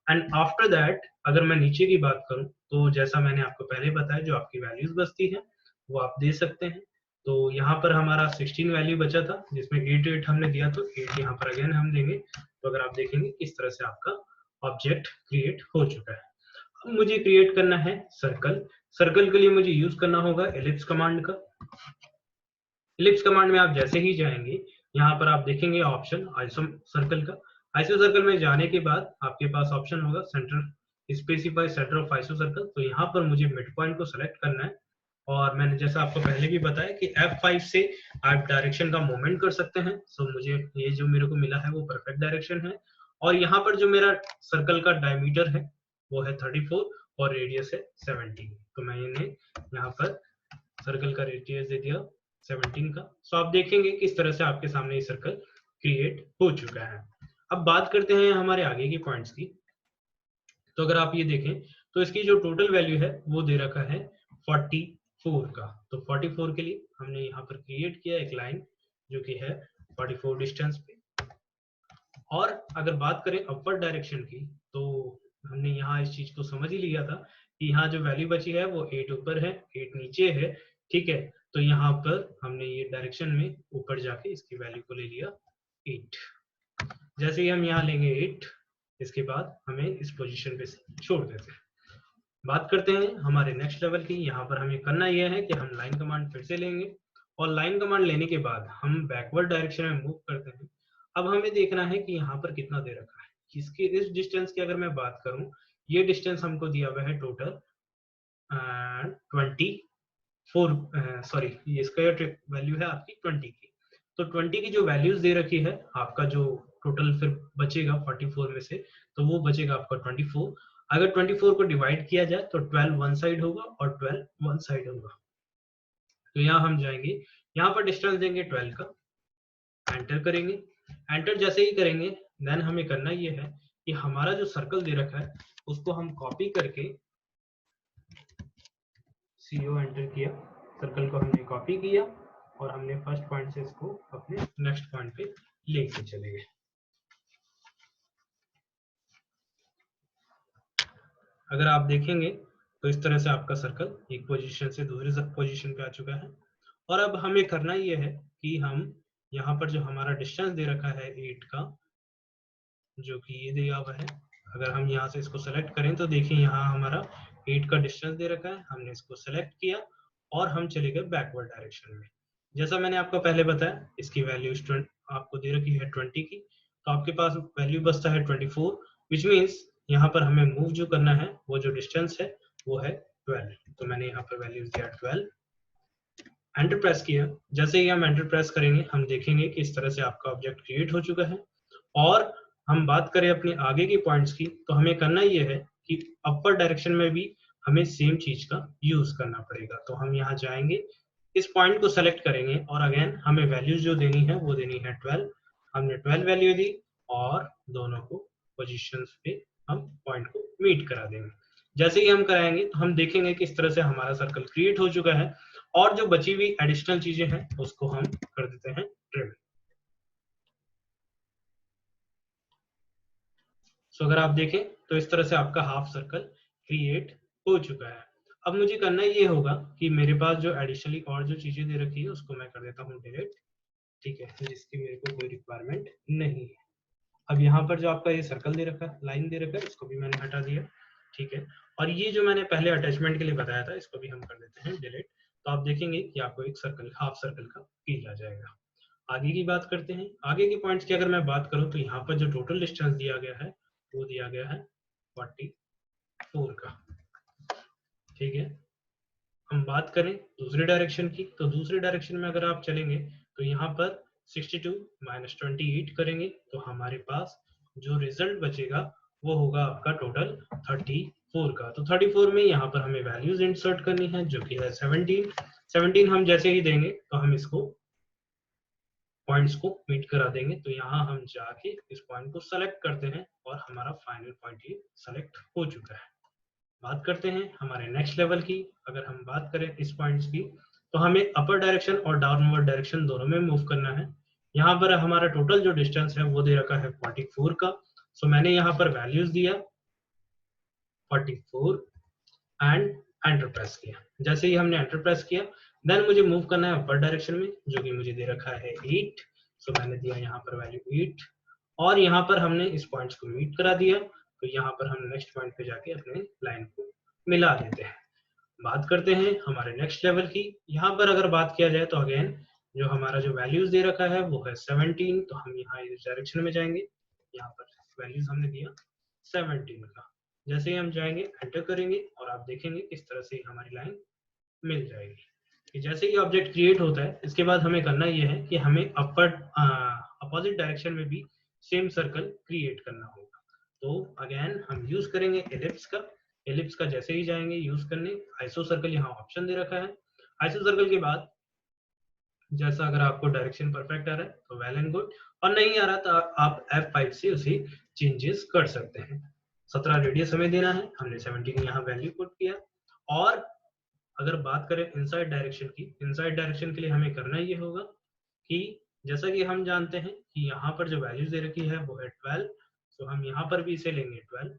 एंड आफ्टर दैट अगर मैं नीचे की बात करूं तो जैसा मैंने आपको पहले बताया जो आपकी वैल्यूज बचती है वो आप दे सकते हैं। तो यहाँ पर हमारा 16 वैल्यू बचा था जिसमें 8 8 हमने दिया, तो 8 यहाँ पर अगेन हम देंगे। तो अगर आप देखेंगे इस तरह से आपका ऑब्जेक्ट क्रिएट हो चुका है। अब मुझे क्रिएट करना है सर्कल। सर्कल के लिए मुझे यूज करना होगा एलिप्स कमांड का। एलिप्स कमांड में आप जैसे ही जाएंगे यहाँ पर आप देखेंगे ऑप्शन आइसो सर्कल का। आइसो सर्कल में जाने के बाद आपके पास ऑप्शन होगा centre, specify centre of iso circle. तो यहाँ पर मुझे मिड पॉइंट को सेलेक्ट करना है, और मैंने जैसा आपको पहले भी बताया कि F5 से आप डायरेक्शन का मूवमेंट कर सकते हैं। सो मुझे ये जो मेरे को मिला है वो परफेक्ट डायरेक्शन है, और यहाँ पर जो मेरा सर्कल का डायमीटर है वो है 34 और रेडियस है 17। तो मैं इन्हें यहाँ पर सर्कल का रेडियस दे दिया 17 का। सो आप देखेंगे किस तरह से आपके सामने ये सर्कल क्रिएट हो चुका है। अब बात करते हैं हमारे आगे की पॉइंट्स की। तो अगर आप ये देखें तो इसकी जो टोटल वैल्यू है वो दे रखा है 44 का। तो 44 के लिए हमने यहाँ पर क्रिएट किया एक लाइन जो कि है 44 डिस्टेंस पे। और अगर बात करें अपवर्ड डायरेक्शन की, तो हमने यहाँ इस चीज को समझ ही लिया था कि यहाँ जो वैल्यू बची है वो 8 ऊपर है 8 नीचे है, ठीक है। तो यहाँ पर हमने ये डायरेक्शन में ऊपर जाके इसकी वैल्यू को ले लिया 8। जैसे ही हम यहाँ लेंगे 8, इसके बाद हमें इस पोजीशन पे छोड़ देते हैं। बात करते हैं हमारे नेक्स्ट लेवल की। यहाँ पर हमें करना यह है कि हम लाइन कमांड फिर से लेंगे, और लाइन कमांड लेने के बाद हम बैकवर्ड डायरेक्शन में मूव करते हैं। अब हमें देखना है कि यहाँ पर कितना दे रखा है। इसके इस डिस्टेंस की अगर मैं बात करूं, ये डिस्टेंस हमको दिया हुआ है टोटल 24, सॉरी इसका वैल्यू है आपकी 20 की। तो 20 की जो वैल्यूज दे रखी है, आपका जो टोटल फिर बचेगा 44 में से, तो वो बचेगा आपका 24। अगर 24 को डिवाइड किया जाए तो 12 वन साइड होगा और 12 वन साइड होगा। तो यहाँ हम जाएंगे, यहाँ पर डिस्टेंस देंगे 12 का, एंटर करेंगे। एंटर जैसे ही करेंगे देन हमें करना ये है कि हमारा जो सर्कल दे रखा है उसको हम कॉपी करके, CO एंटर किया, सर्कल को हमने कॉपी किया और हमने फर्स्ट पॉइंट से इसको अपने नेक्स्ट पॉइंट पे लेके चले गए। अगर आप देखेंगे तो इस तरह से आपका सर्कल एक पोजीशन से दूसरी पोजीशन पे आ चुका है। और अब हमें करना ये है कि हम यहाँ पर जो हमारा डिस्टेंस दे रखा है 8 का, जो कि ये दिया हुआ है, अगर हम यहाँ से इसको सेलेक्ट करें तो देखिए यहाँ हमारा 8 का डिस्टेंस दे रखा है। हमने इसको सेलेक्ट किया और हम चले गए बैकवर्ड डायरेक्शन में। जैसा मैंने आपको पहले बताया, इसकी वैल्यू आपको दे रखी है 20 की, तो आपके पास वैल्यू बचता है 24, विच मीन्स यहाँ पर हमें मूव जो करना है वो जो डिस्टेंस है वो है 12। तो मैंने यहाँ पर वैल्यूज दिया 12, एंटर प्रेस किया। जैसे ही हम एंटर प्रेस करेंगे हम देखेंगे कि इस तरह से आपका ऑब्जेक्ट क्रिएट हो चुका है। और हम बात करें अपने आगे की पॉइंट्स की, तो हमें करना ये है कि अपर डायरेक्शन में भी हमें सेम चीज का यूज करना पड़ेगा। तो हम यहाँ जाएंगे, इस पॉइंट को सेलेक्ट करेंगे और अगेन हमें वैल्यूज जो देनी है वो देनी है 12। हमने 12 वैल्यू दी और दोनों को पोजीशंस पे हम पॉइंट को मीट करा देंगे। जैसे ही हम कराएंगे तो हम देखेंगे कि इस तरह से हमारा सर्कल क्रिएट हो चुका है, और जो बची हुई एडिशनल चीजें हैं उसको हम कर देते हैं ट्रिम। सो अगर आप देखें तो इस तरह से आपका हाफ सर्कल क्रिएट हो चुका है। अब मुझे करना ये होगा कि मेरे पास जो एडिशनली और जो चीजें दे रखी है उसको मैं कर देता हूँ डिलीट, ठीक है, जिसकी मेरे को कोई रिक्वायरमेंट नहीं है। अब यहाँ पर जो आपका ये सर्कल दे रखा है, लाइन दे रखा है, इसको भी मैंने हटा दिया, ठीक है। और ये जो मैंने पहले अटैचमेंट के लिए बताया था इसको भी हम कर देते हैं डिलीट। तो आप देखेंगे कि आपको एक सर्कल, हाफ सर्कल का फील आ जाएगा। आगे की बात करते हैं। आगे की पॉइंट्स की अगर मैं बात करूं तो यहाँ पर जो टोटल डिस्टेंस दिया गया है वो दिया गया है 44 का, ठीक है। हम बात करें दूसरी डायरेक्शन की, तो दूसरी डायरेक्शन में अगर आप चलेंगे तो यहाँ पर 62 माइनस 28 करेंगे तो हमारे पास जो रिजल्ट बचेगा वो होगा आपका टोटल 34 का। तो 34 में यहाँ पर हमें वैल्यूज इंसर्ट करनी है जो कि है 17 हम जैसे ही देंगे तो हम इसको पॉइंट्स को मीट करा देंगे। तो यहाँ हम जाके इस पॉइंट को सेलेक्ट करते हैं और हमारा फाइनल पॉइंट ये सेलेक्ट हो चुका है। बात करते हैं हमारे नेक्स्ट लेवल की। अगर हम बात करें इस पॉइंट्स की, तो हमें अपर डायरेक्शन और डाउनवर्ड डायरेक्शन दोनों में मूव करना है। यहाँ पर हमारा टोटल जो डिस्टेंस है वो दे रखा है 44 का। सो मैंने यहाँ पर वैल्यूज दिया 44 एंड एंटर प्रेस किया। जैसे ही हमने एंटर प्रेस किया, देन मुझे मूव करना है अपर डायरेक्शन में, जो कि मुझे दे रखा है 8। सो मैंने दिया यहाँ पर वैल्यू 8 और यहाँ पर हमने इस पॉइंट्स को मीट करा दिया। तो यहाँ पर हम नेक्स्ट पॉइंट पे जाके अपने लाइन को मिला देते हैं। बात करते हैं हमारे नेक्स्ट लेवल की। यहाँ पर अगर बात किया जाए तो अगेन जो हमारा जो वैल्यूज दे रखा है वो है 17। तो हम यहाँ इस डायरेक्शन में जाएंगे, यहाँ पर वैल्यूज हमने दिया 17 का। जैसे ही हम जाएंगे एंटर करेंगे और आप देखेंगे किस तरह से हमारी लाइन मिल जाएगी। कि जैसे ही ऑब्जेक्ट क्रिएट होता है, इसके बाद हमें करना ये है कि हमें अपर अपोजिट डायरेक्शन में भी सेम सर्कल क्रिएट करना होगा। तो अगेन हम यूज करेंगे एलिप्स का। एलिप्स का जैसे ही जाएंगे यूज करने, आइसो सर्कल यहाँ ऑप्शन दे रखा है। आइसो सर्कल के बाद जैसा अगर आपको डायरेक्शन परफेक्ट आ रहा है तो वेल एंड गुड, और नहीं आ रहा तो आप F5 से उसे चेंजेस कर सकते हैं। 17 रेडियस हमें देना है, हमने 17 यहाँ वैल्यू पुट किया। और अगर बात करें इनसाइड डायरेक्शन की, इनसाइड डायरेक्शन के लिए हमें करना ये होगा कि जैसा कि हम जानते हैं कि यहाँ पर जो वैल्यूज दे रखी है वो है 12। तो हम यहाँ पर भी इसे लेंगे 12,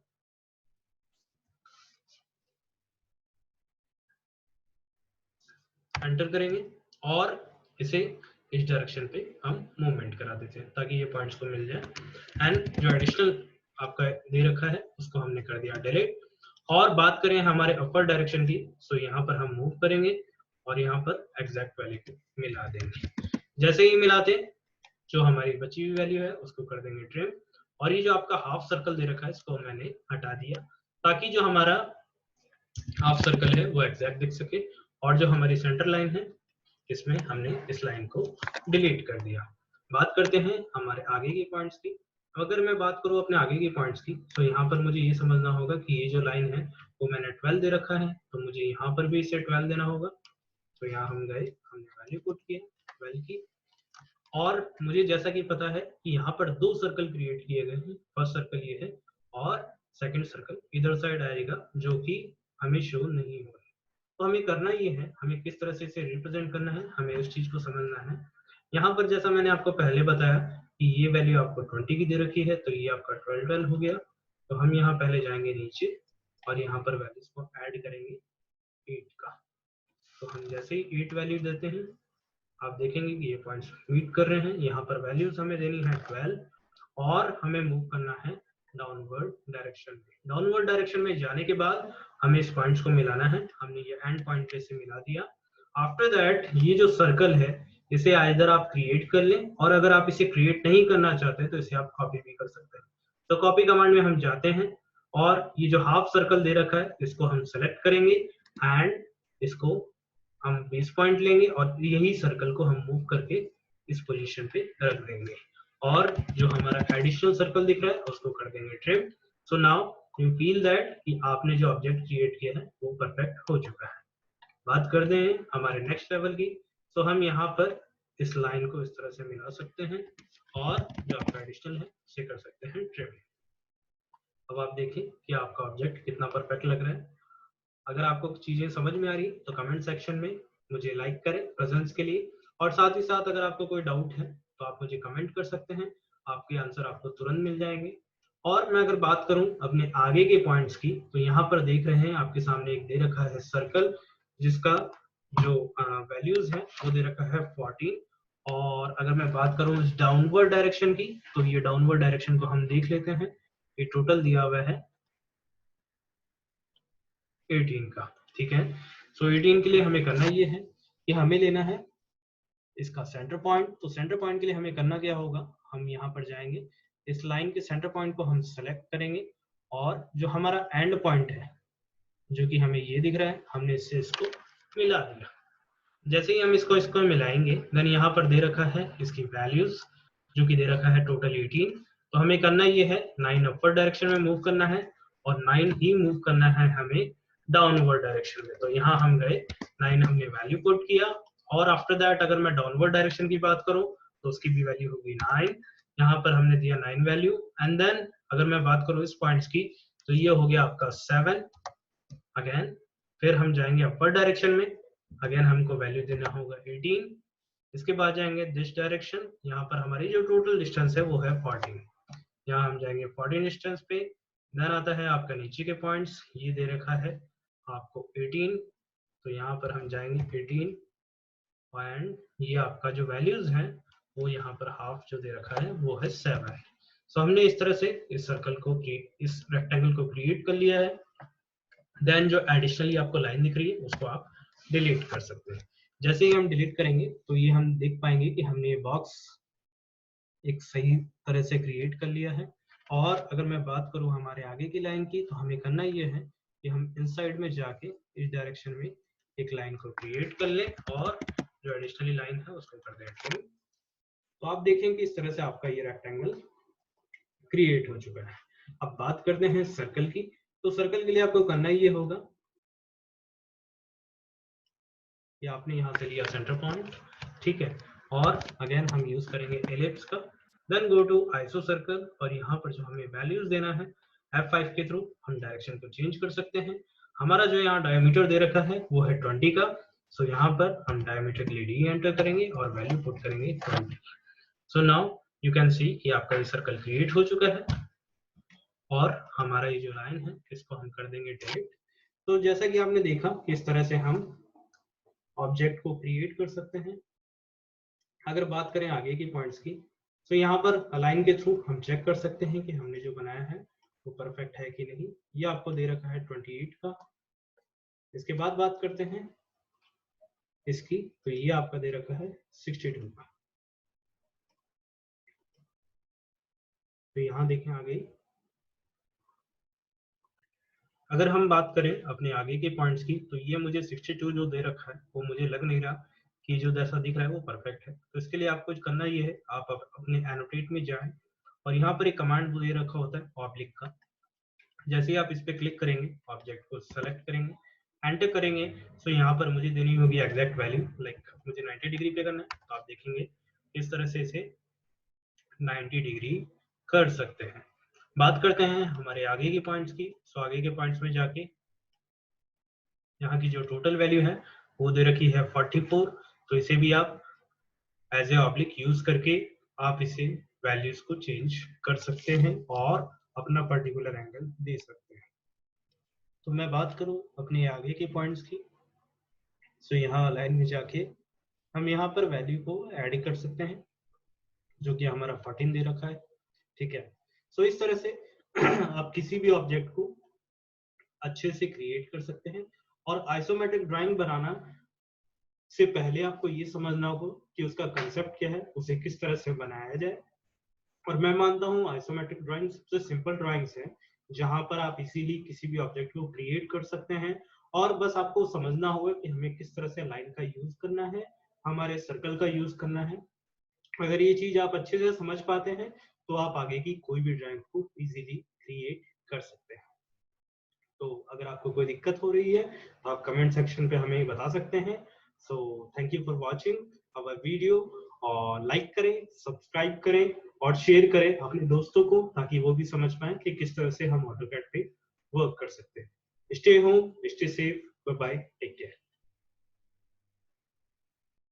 एंटर करेंगे और इसे इस डायरेक्शन पे हम मूवमेंट करा देते हैं ताकि ये पॉइंट्स को मिल जाए। एंड जो एडिशनल आपका दे रखा है उसको हमने कर दिया डिलीट। और बात करें हमारे अपर डायरेक्शन की, तो यहाँ पर हम मूव करेंगे और यहाँ पर एग्जैक्ट वैल्यू को मिला देंगे। जैसे ही मिलाते जो हमारी बची हुई वैल्यू है उसको कर देंगे ट्रिम। और ये जो आपका हाफ सर्कल दे रखा है इसको मैंने हटा दिया ताकि जो हमारा हाफ सर्कल है वो एग्जैक्ट दिख सके। और जो हमारी सेंटर लाइन है इसमें हमने इस लाइन को डिलीट कर दिया। बात करते हैं हमारे आगे के पॉइंट्स की। अगर मैं बात करूं अपने आगे के पॉइंट्स की, तो यहाँ पर मुझे ये समझना होगा कि ये जो लाइन है वो मैंने 12 दे रखा है, तो मुझे यहाँ पर भी इसे 12 देना होगा। तो यहाँ हम गए, हमने वैल्यू पुट किया 12 की। और मुझे जैसा कि पता है कि यहाँ पर 2 सर्कल क्रिएट किए गए हैं। फर्स्ट सर्कल ये है और सेकंड सर्कल इधर साइड आएगा जो कि हमें शो नहीं हो रहा है। तो हमें करना ये है, हमें किस तरह से इसे रिप्रेजेंट करना है, हमें उस चीज को समझना है। यहाँ पर जैसा मैंने आपको पहले बताया कि ये वैल्यू आपको 20 की दे रखी है, तो ये आपका 12 हो गया। तो हम यहाँ पहले जाएंगे नीचे और यहाँ पर वैल्यूज को ऐड करेंगे 8 का। तो हम जैसे ही 8 वैल्यू देते हैं आप देखेंगे कि ये पॉइंट्स मीट कर रहे हैं। यहाँ पर वैल्यूज हमें देनी है 12 और हमें मूव करना है डाउनवर्ड डायरेक्शन में। डाउनवर्ड डायरेक्शन में जाने के बाद हमें इस पॉइंट्स को मिलाना है। हमने ये एंड पॉइंट पे से मिला दिया। आफ्टर दैट ये जो सर्कल है इसे आइदर आप क्रिएट कर लें, और अगर आप इसे क्रिएट नहीं करना चाहते तो इसे आप कॉपी भी कर सकते हैं। तो कॉपी कमांड में हम जाते हैं और ये जो हाफ सर्कल दे रखा है इसको हम सेलेक्ट करेंगे एंड इसको हम बेस पॉइंट लेंगे और यही सर्कल को हम मूव करके इस पोजीशन पे रख देंगे। और जो हमारा एडिशनल सर्कल दिख रहा है उसको कर देंगे trim. So now you feel that कि आपने जो ऑब्जेक्ट क्रिएट किया है वो परफेक्ट हो चुका है। बात करते हैं हमारे नेक्स्ट लेवल की। तो हम यहाँ पर इस लाइन को इस तरह से मिला सकते हैं और जो आपका एडिशनल है उसे कर सकते हैं ट्रिम। अब आप देखें कि आपका ऑब्जेक्ट कितना परफेक्ट लग रहा है। अगर आपको चीजें समझ में आ रही तो कमेंट सेक्शन में मुझे लाइक करें प्रेजेंस के लिए, और साथ ही साथ अगर आपको कोई डाउट है तो आप मुझे कमेंट कर सकते हैं, आपके आंसर आपको तुरंत मिल जाएंगे। और मैं अगर बात करूं अपने आगे के पॉइंट्स की, तो यहाँ पर देख रहे हैं आपके सामने एक दे रखा है सर्कल जिसका जो वैल्यूज है वो दे रखा है 14। और अगर मैं बात करूं इस डाउनवर्ड डायरेक्शन की, तो ये डाउनवर्ड डायरेक्शन को हम देख लेते हैं। ये टोटल दिया हुआ है 18 का, ठीक है। सो 18 के लिए हमें करना ये है कि हमें लेना है इसका सेंटर पॉइंट। तो सेंटर पॉइंट के लिए हमें करना क्या होगा, हम यहाँ पर जाएंगे, इस लाइन के सेंटर पॉइंट को हम सेलेक्ट करेंगे और जो हमारा एंड पॉइंट है जो कि हमें ये दिख रहा है, हमने इससे इसको मिला दिया। जैसे ही हम इसको मिलाएंगे, देन यहाँ पर दे रखा है इसकी वैल्यूज जो कि दे रखा है टोटल 18। तो हमें करना ये है 9 अपर डायरेक्शन में मूव करना है और 9 ही मूव करना है हमें डाउनवर्ड डायरेक्शन में। तो यहाँ हम गए, 9 हमने वैल्यू पुट किया और आफ्टर दैट अगर मैं डाउनवर्ड डायरेक्शन की बात करूं तो उसकी भी वैल्यू होगी 9। यहाँ पर हमने दिया 9 वैल्यू एंड देन अगर मैं बात करूं इस पॉइंट्स की, तो ये हो गया आपका 7 अगेन। फिर हम जाएंगे अपर डायरेक्शन में, अगेन हमको वैल्यू देना होगा 18। इसके बाद जाएंगे दिस डायरेक्शन, यहाँ पर हमारी जो टोटल डिस्टेंस है वो है 14। यहाँ हम जाएंगे 14 डिस्टेंस पे। देन आता है आपका नीचे के पॉइंट्स, ये दे रखा है आपको 18, तो यहाँ पर हम जाएंगे 18 एंड ये आपका जो वैल्यूज हैं वो यहाँ पर हाफ जो दे रखा है वो है 7। सो हमने इस तरह से इस सर्कल को इस रेक्टेंगल को क्रिएट कर लिया है। देन जो एडिशनली आपको लाइन दिख रही है उसको आप डिलीट कर सकते हैं। जैसे ही हम डिलीट करेंगे तो ये हम देख पाएंगे कि हमने ये बॉक्स एक सही तरह से क्रिएट कर लिया है। और अगर मैं बात करूं हमारे आगे की लाइन की, तो हमें करना ये है कि हम इनसाइड में जाके इस डायरेक्शन में एक लाइन को क्रिएट कर लें और जो एडिशनली लाइन है उसको कर दें ऐड। तो आप देखें कि इस तरह से आपका ये रेक्टेंगल क्रिएट हो चुका है। अब बात करते हैं सर्कल की। तो सर्कल के लिए आपको करना ये होगा कि आपने यहाँ से लिया सेंटर पॉइंट, ठीक है, और अगेन हम यूज करेंगे एलिप्स का। Then go to iso circle और यहाँ पर जो हमें वैल्यूज देना है F5 के थ्रू हम डायरेक्शन को चेंज कर सकते हैं। हमारा जो यहाँ डायमीटर दे रखा है वो है 20 का। सो यहाँ पर हम डायमीटर के लिए डी एंटर करेंगे और वैल्यू पुट करेंगे 20। So now you can see कि आपका ये सर्कल क्रिएट हो चुका है और हमारा ये जो लाइन है इसको हम कर देंगे डिलीट। तो जैसा कि आपने देखा कि इस तरह से हम ऑब्जेक्ट को क्रिएट कर सकते हैं। अगर बात करें आगे की पॉइंट्स की, तो यहाँ पर अलाइन के थ्रू हम चेक कर सकते हैं कि हमने जो बनाया है वो परफेक्ट है कि नहीं। ये आपको दे रखा है 28 का। इसके बाद बात करते हैं इसकी, तो ये आपका दे रखा है 62 का। तो यहाँ देखें आ गई। अगर हम बात करें अपने आगे के पॉइंट्स की, तो ये मुझे 62 जो दे रखा है वो मुझे लग नहीं रहा कि जो जैसा दिख रहा है वो परफेक्ट है। तो इसके लिए आपको करना ये है, आप अपने एनोटेट में जाएं और यहाँ पर एक कमांड दे रखा होता है ऑब्लिक का। जैसे ही आप इस पर क्लिक करेंगे, ऑब्जेक्ट को सेलेक्ट करेंगे, एंटर करेंगे, तो यहाँ पर मुझे देनी होगी एग्जैक्ट वैल्यू। लाइक मुझे 90 डिग्री पे करना है, तो आप देखेंगे इस तरह से इसे 90 डिग्री कर सकते हैं। बात करते हैं हमारे आगे के पॉइंट्स की। सो आगे के पॉइंट्स में जाके यहाँ की जो टोटल वैल्यू है वो दे रखी है 44। तो इसे भी आप एज ए ऑब्लिक यूज करके आप इसे वैल्यूज को चेंज कर सकते हैं और अपना पर्टिकुलर एंगल दे सकते हैं। तो मैं बात करूं अपने आगे के पॉइंट्स की, सो यहाँ लाइन में जाके हम यहाँ पर वैल्यू को ऐड कर सकते हैं जो कि हमारा 14 दे रखा है, ठीक है। सो इस तरह से आप किसी भी ऑब्जेक्ट को अच्छे से क्रिएट कर सकते हैं। और आइसोमेट्रिक ड्राइंग बनाना से पहले आपको ये समझना होगा कि उसका कंसेप्ट क्या है, उसे किस तरह से बनाया जाए। और मैं मानता हूँ आइसोमेट्रिक ड्राइंग सबसे सिंपल ड्राइंग्स है जहां पर आप इजीली किसी भी ऑब्जेक्ट को क्रिएट कर सकते हैं। और बस आपको समझना होगा कि हमें किस तरह से लाइन का यूज करना है, हमारे सर्कल का यूज करना है। अगर ये चीज आप अच्छे से समझ पाते हैं तो आप आगे की कोई भी ड्राइंग को इजीली क्रिएट कर सकते हैं। तो अगर आपको कोई दिक्कत हो रही है तो आप कमेंट सेक्शन पे हमें बता सकते हैं। So thank you for watching our video. और लाइक करें, सब्सक्राइब करें और शेयर करें अपने दोस्तों को, ताकि वो भी समझ पाए कि किस तरह से हम ऑटोकैड पे वर्क कर सकते हैं। Stay home, stay safe, bye bye, take care.